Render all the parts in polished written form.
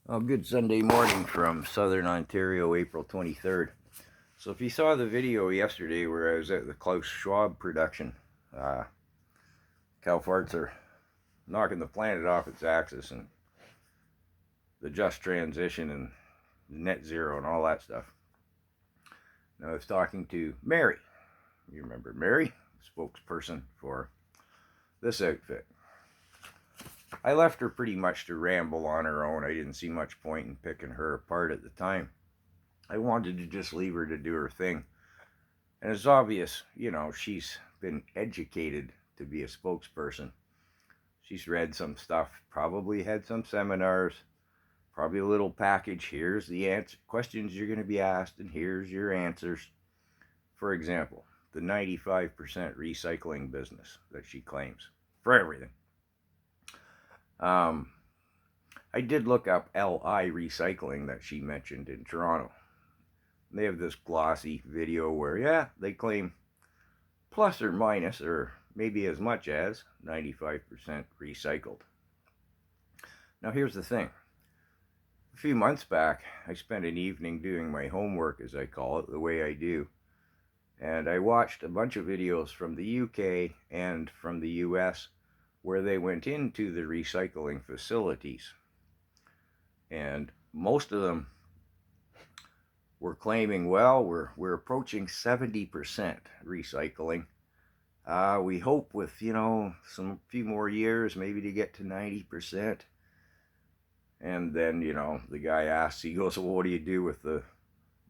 Oh, good Sunday morning from Southern Ontario, April 23rd. So, if you saw the video yesterday where I was at the Klaus Schwab production, cow farts are knocking the planet off its axis, and the just transition and net zero and all that stuff. Now, I was talking to Mary. You remember Mary, spokesperson for this outfit. I left her pretty much to ramble on her own. I didn't see much point in picking her apart at the time. I wanted to just leave her to do her thing. And it's obvious, she's been educated to be a spokesperson. She's read some stuff, probably had some seminars, probably a little package. Here's the questions you're going to be asked, and here's your answers. For example, the 95% recycling business that she claims for everything. I did look up LI Recycling that she mentioned in Toronto. They have this glossy video where, they claim plus or minus, or maybe as much as 95% recycled. Now, here's the thing. A few months back, I spent an evening doing my homework, as I call it, the way I do. And I watched a bunch of videos from the UK and from the US where they went into the recycling facilities. And most of them were claiming, well, we're approaching 70% recycling. We hope with, some few more years, maybe to get to 90%. And then, the guy asks, he goes, well, what do you do with the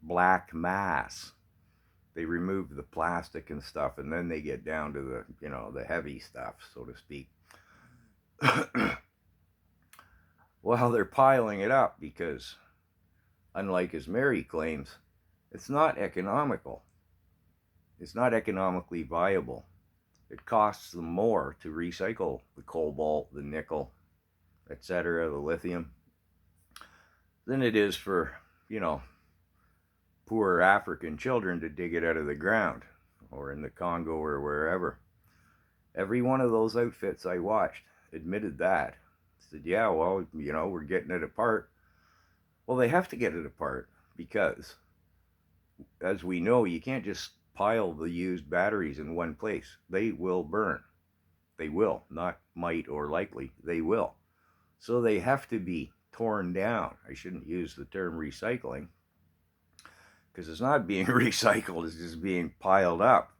black mass? They remove the plastic and stuff, and then they get down to the, the heavy stuff, so to speak. Well, they're piling it up because, unlike as Mary claims, it's not economical. It's not economically viable. It costs them more to recycle the cobalt, the nickel, etc., the lithium, than it is for, poor African children to dig it out of the ground, or in the Congo or wherever. Every one of those outfits I watched admitted that. Said, yeah, well, we're getting it apart. Well, they have to get it apart because, as we know, you can't just pile the used batteries in one place. They will burn. They will, not might or likely. They will. So they have to be torn down. I shouldn't use the term recycling because it's not being recycled. It's just being piled up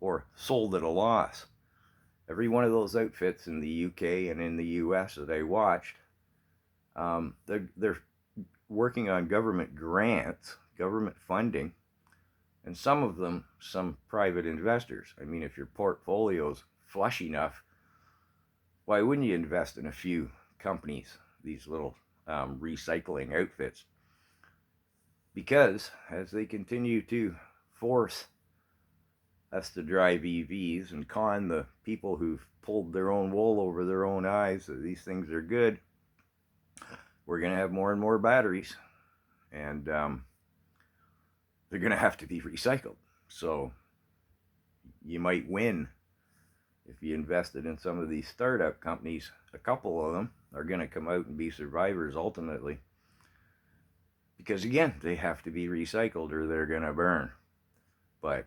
or sold at a loss. Every one of those outfits in the UK and in the US that I watched, they're working on government grants, government funding, and some of them, some private investors. I mean, if your portfolio's flush enough, why wouldn't you invest in a few companies, these little recycling outfits? Because as they continue to force us to drive EVs and con the people who've pulled their own wool over their own eyes that these things are good, we're going to have more and more batteries, and they're going to have to be recycled. So you might win if you invested in some of these startup companies. A couple of them are going to come out and be survivors ultimately, because again, they have to be recycled or they're going to burn. But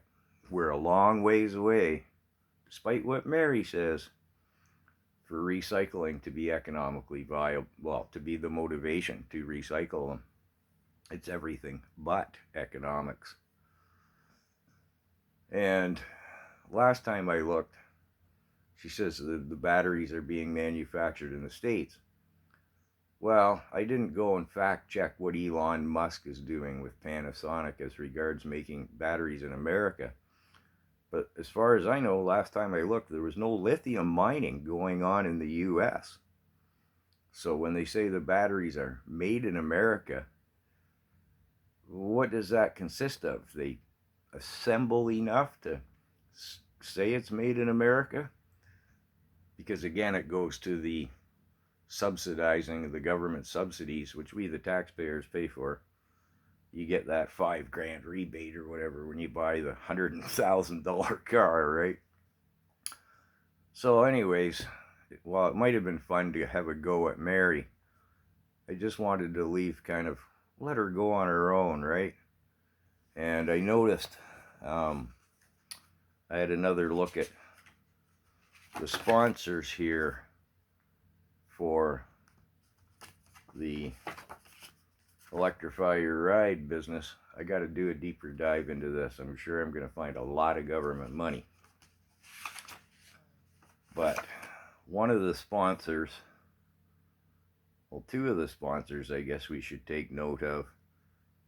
we're a long ways away, despite what Mary says, for recycling to be economically viable. Well, to be the motivation to recycle them. It's everything but economics. And last time I looked, she says the batteries are being manufactured in the States. Well, I didn't go and fact check what Elon Musk is doing with Panasonic as regards making batteries in America. But as far as I know, last time I looked, there was no lithium mining going on in the US. So when they say the batteries are made in America, what does that consist of? They assemble enough to say it's made in America? Because again, it goes to the subsidizing of the government subsidies, which we the taxpayers pay for. You get that $5,000 rebate or whatever when you buy the $100,000 car, right? So anyways, while it might have been fun to have a go at Mary, I just wanted to leave kind of, let her go on her own, right? And I noticed, I had another look at the sponsors here for the Electrify Your Ride business. I got to do a deeper dive into this. I'm sure I'm going to find a lot of government money. But one of the sponsors, well, two of the sponsors I guess we should take note of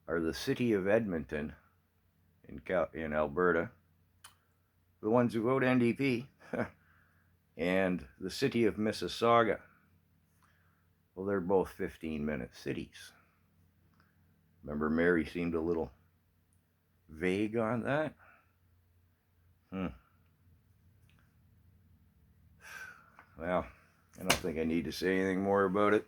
are the City of Edmonton in Alberta, the ones who vote NDP, and the City of Mississauga. Well, they're both 15-minute cities. Remember, Mary seemed a little vague on that? Well, I don't think I need to say anything more about it.